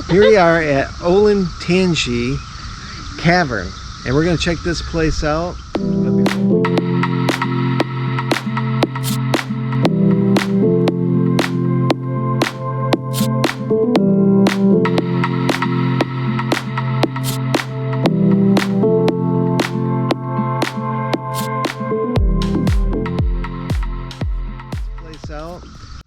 Here we are at Olentangy Cavern, and we're going to check this place out.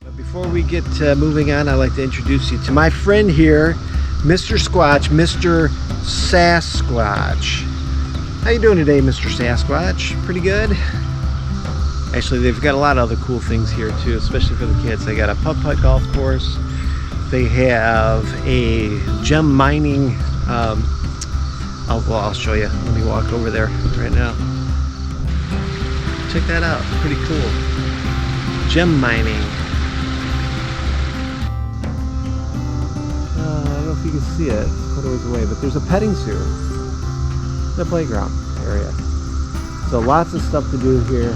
But before we get moving on, I'd like to introduce you to my friend here, Mr. Squatch, Mr. Sasquatch. How you doing today, Mr. Sasquatch? Pretty good? Actually, they've got a lot of other cool things here too, especially for the kids. They got a putt-putt golf course. They have a gem mining. I'll show you. Let me walk over there right now. Check that out. Pretty cool. Gem mining. I don't know if you can see it, put it ways away, but there's a petting zoo, the playground area. So lots of stuff to do here,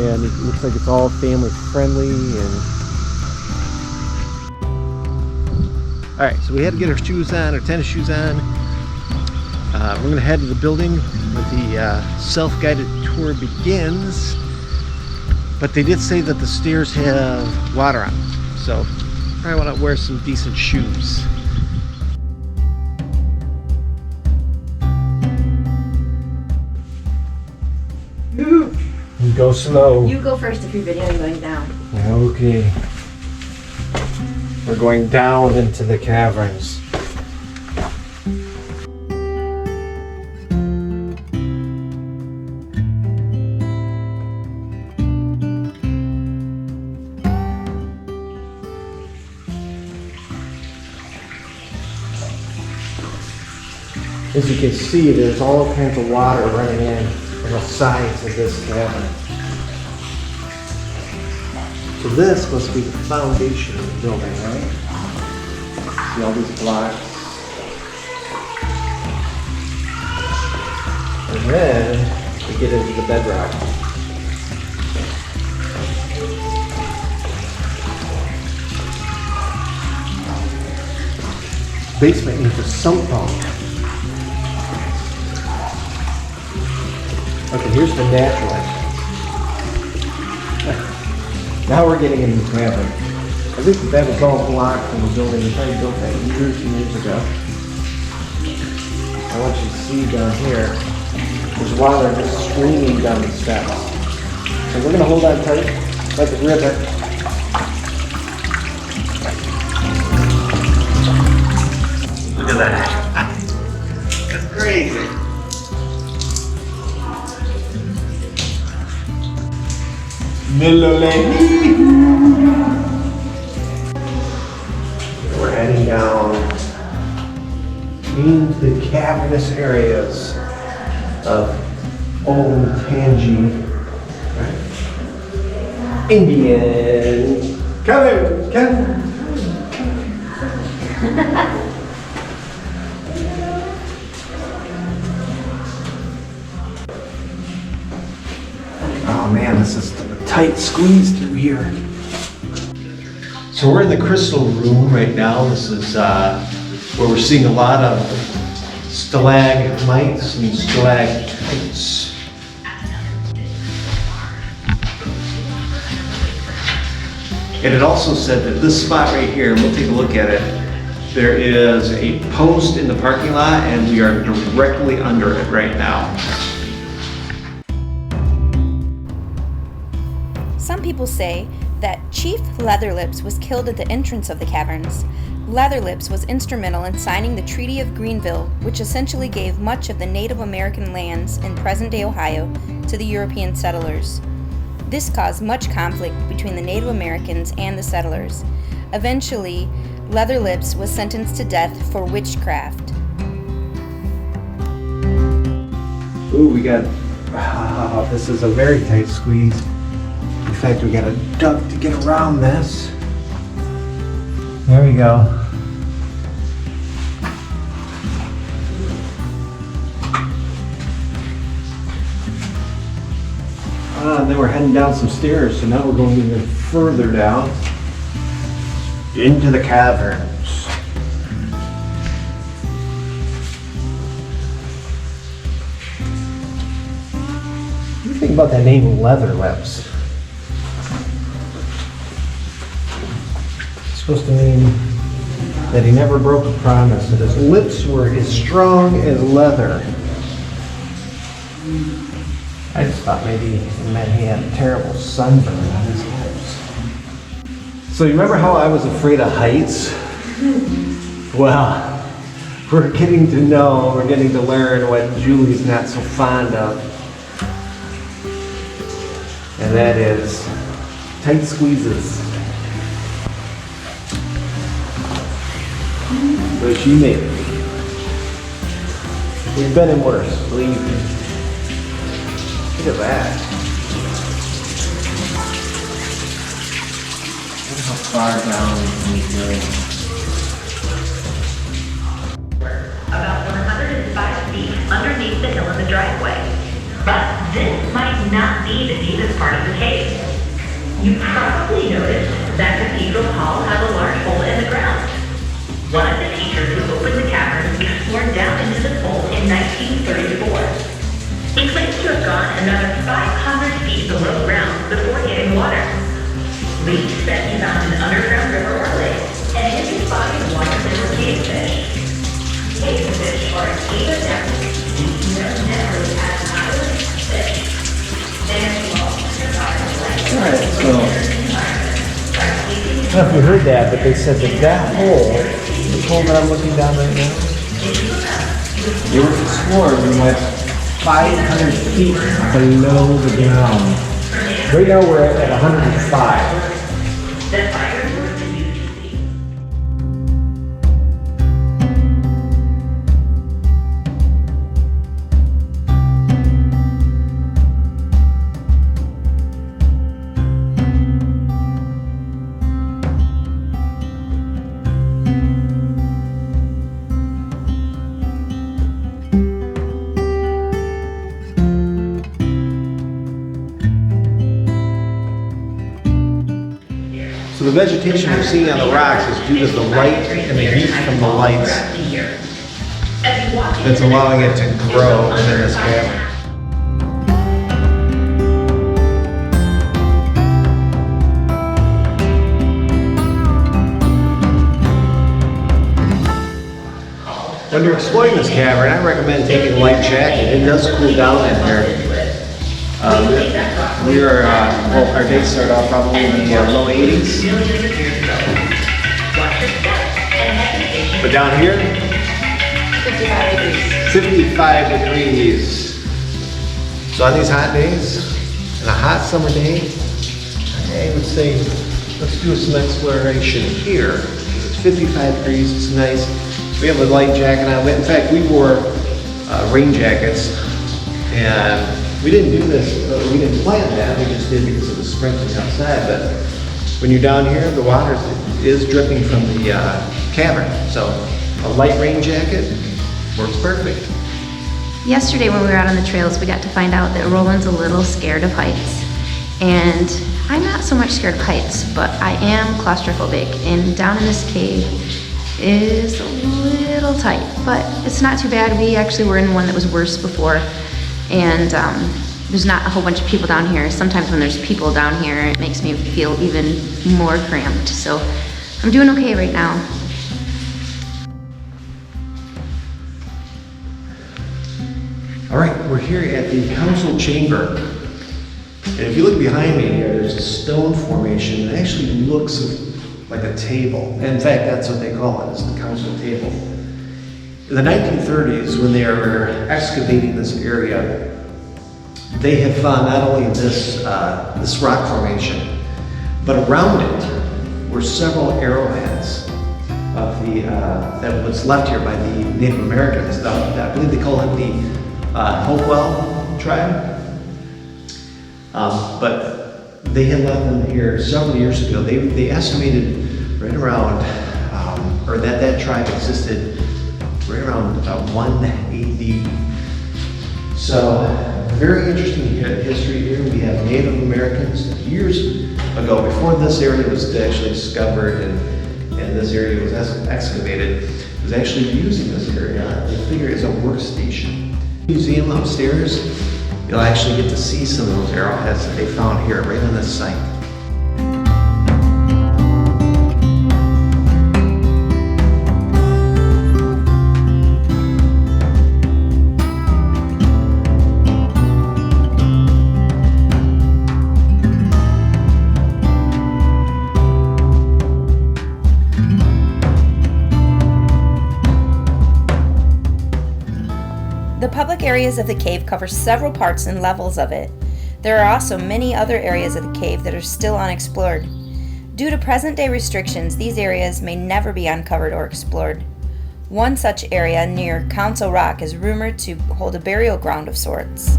and it looks like it's all family friendly. And all right, so we had to get our shoes on, our tennis shoes on. We're gonna head to the building where the self-guided tour begins. But they did say that the stairs have water on them, so probably want to wear some decent shoes. Go slow. You go first if you're videoing going down. Okay. We're going down into the caverns. As you can see, there's all kinds of water running in from the sides of this cavern. So this must be the foundation of the building, right? See all these blocks? And then we get into the bedrock. Basement needs a sump pump. Okay, here's the natural entrance. Now we're getting into the cavern. I think that was all blocked from the building. They probably built that years and years ago. I want you to see down here, there's water just streaming down the steps. So we're going to hold on tight, like a river. Look at that. That's crazy. We're heading down into the cavernous areas of Olentangy Indian Caverns. Oh man, this is a tight squeeze through here. So we're in the crystal room right now. This is where we're seeing a lot of stalagmites and stalactites. And it also said that this spot right here, we'll take a look at it, there is a post in the parking lot and we are directly under it right now. Some people say that Chief Leatherlips was killed at the entrance of the caverns. Leatherlips was instrumental in signing the Treaty of Greenville, which essentially gave much of the Native American lands in present-day Ohio to the European settlers. This caused much conflict between the Native Americans and the settlers. Eventually, Leatherlips was sentenced to death for witchcraft. Ooh, we got, this is a very tight squeeze. In fact, we got a duck to get around this. There we go. And then we're heading down some stairs, so now we're going even further down into the caverns. about that name Leather Lips? It's supposed to mean that he never broke a promise, that his lips were as strong as leather. I just thought maybe it meant he had a terrible sunburn on his lips. So you remember how I was afraid of heights? Well, we're getting to know, we're getting to learn what Julie's not so fond of. And that is tight squeezes. But she made it. We've been in worse, believe me. Look at that. Look how far down we go. About 105 feet underneath the hill in the driveway. But this might not be the deepest part of the cave. You probably noticed that Cathedral Hall has a large hole in the ground. One of the teachers who opened the caverns explored down into this hole in 1934. He claims to have gone another 500 feet below ground before hitting water. Leach said he found an underground river or lake, and in this body of water there were cavefish. Cavefish are a cave of depth. Never had an island fish. They have evolved to survive life. Alright, so I don't know if you heard that, but they said that that hole, the hole that I'm looking down right now, it was explored and went 500 feet below the ground. Right now we're at 105. The fires were to be seen. So the vegetation we're seeing on the rocks is due to the light and the heat from the lights that's allowing it to grow within this cavern. When you're exploring this cavern, I recommend taking a light jacket. It does cool down in here. Well, our days start off probably in the low 80s. But down here, 55 degrees. So on these hot days, and a hot summer day, I would say let's do some exploration here. It's 55 degrees, it's nice. We have a light jacket on. In fact, we wore rain jackets, and we didn't do this, we didn't plan that, we just did because it was sprinkling outside. But when you're down here, the water is dripping from the cavern. So a light rain jacket works perfect. Yesterday when we were out on the trails, we got to find out that Roland's a little scared of heights. And I'm not so much scared of heights, but I am claustrophobic. And down in this cave is a little tight, but it's not too bad. We actually were in one that was worse before. And there's not a whole bunch of people down here. Sometimes when there's people down here, it makes me feel even more cramped. So I'm doing okay right now. All right, we're here at the council chamber. And if you look behind me here, there's a stone formation. It actually looks like a table. In fact, that's what they call it, is the council table. In the 1930s, when they were excavating this area, they have found not only this rock formation, but around it were several arrowheads of that was left here by the Native Americans. I believe they call it the Hopewell tribe. But they had left them here several years ago. They estimated right around, or that tribe existed right around 180. So, very interesting history here. We have Native Americans years ago, before this area was actually discovered and this area was excavated, was actually using this area, they figure, as a workstation. Museum upstairs you'll actually get to see some of those arrowheads that they found here right on this site. The public areas of the cave cover several parts and levels of it. There are also many other areas of the cave that are still unexplored. Due to present-day restrictions, these areas may never be uncovered or explored. One such area near Council Rock is rumored to hold a burial ground of sorts.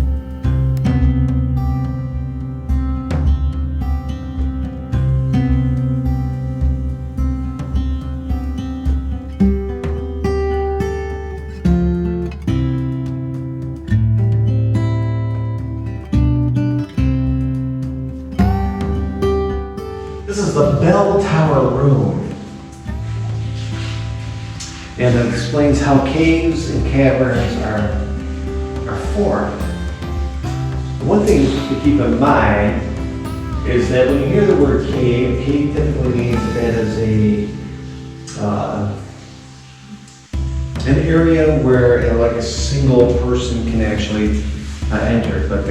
This is the bell tower room. And it explains how caves and caverns are formed. One thing to keep in mind is that when you hear the word cave, cave typically means that it is an area where like a single person can actually enter. But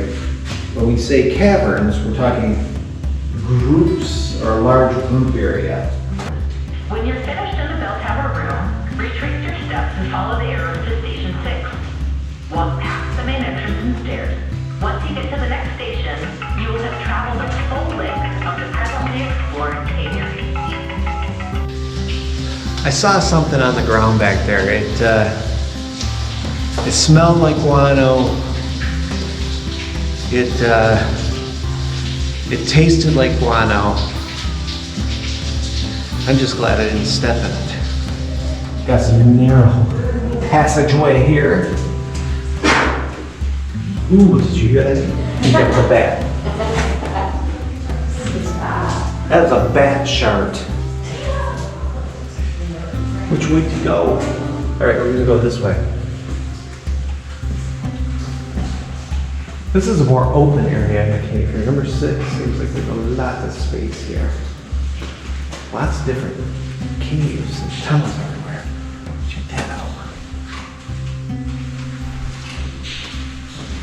when we say caverns, we're talking groups or a large group area. When you're finished in the bell tower room, retrace your steps and follow the arrows to station 6. Walk past the main entrance and stairs. Once you get to the next station, you will have traveled the full length of the presently explored cave area. I saw something on the ground back there. It smelled like guano. It tasted like guano. I'm just glad I didn't step in it. Got some narrow passageway here. Ooh, did you hear that? I think that's a bat. That's a bat shart. Which way to go? All right, we're gonna go this way. This is a more open area in the cave here. Number 6 seems like there's a lot of space here. Lots of different caves and tunnels everywhere. Check that out.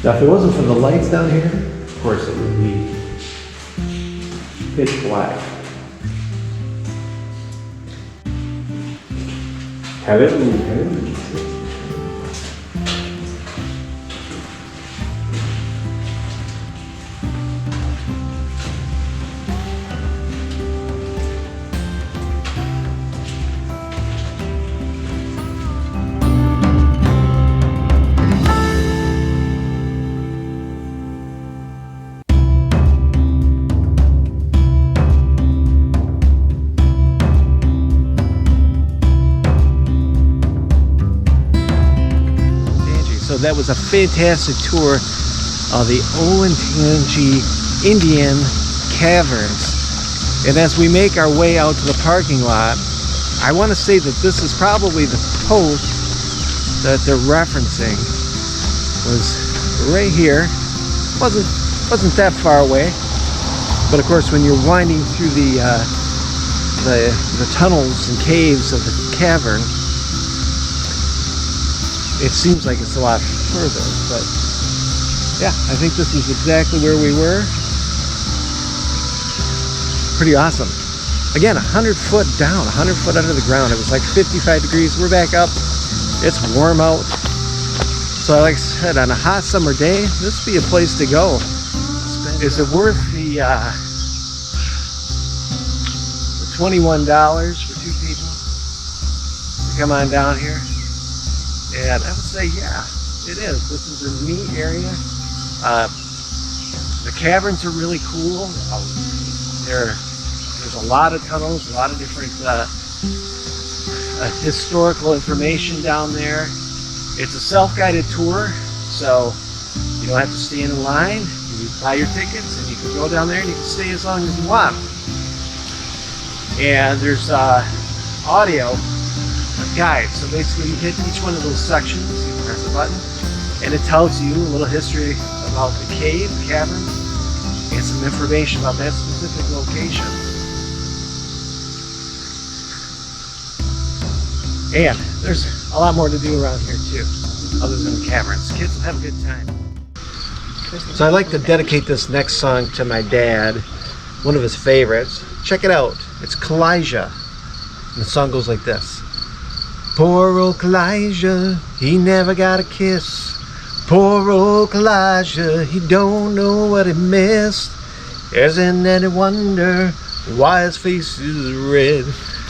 Now, if it wasn't for the lights down here, of course it would be pitch black. Hello. So that was a fantastic tour of the Olentangy Indian Caverns. And as we make our way out to the parking lot, I want to say that this is probably the post that they're referencing. Was right here. Wasn't that far away. But of course, when you're winding through the tunnels and caves of the cavern, it seems like it's a lot further, but yeah, I think this is exactly where we were. Pretty awesome. Again, 100 foot down, 100 foot under the ground. It was like 55 degrees. We're back up. It's warm out. So like I said, on a hot summer day, this would be a place to go. Is it worth the $21 for 2 people to come on down here? And I would say, yeah, it is. This is a neat area. The caverns are really cool. There's a lot of tunnels, a lot of different historical information down there. It's a self-guided tour, so you don't have to stand in line. You buy your tickets and you can go down there and you can stay as long as you want. And there's audio guide. So basically you hit each one of those sections, you press a button, and it tells you a little history of about the cave, cavern, and some information about that specific location. And there's a lot more to do around here too, other than the caverns. Kids will have a good time. So I'd like to dedicate this next song to my dad, one of his favorites. Check it out. It's Kalijah. And the song goes like this. Poor old Kalijah, he never got a kiss. Poor old Kalijah, he don't know what he missed. Isn't any wonder why his face is red?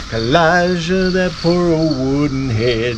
Kalijah, that poor old wooden head.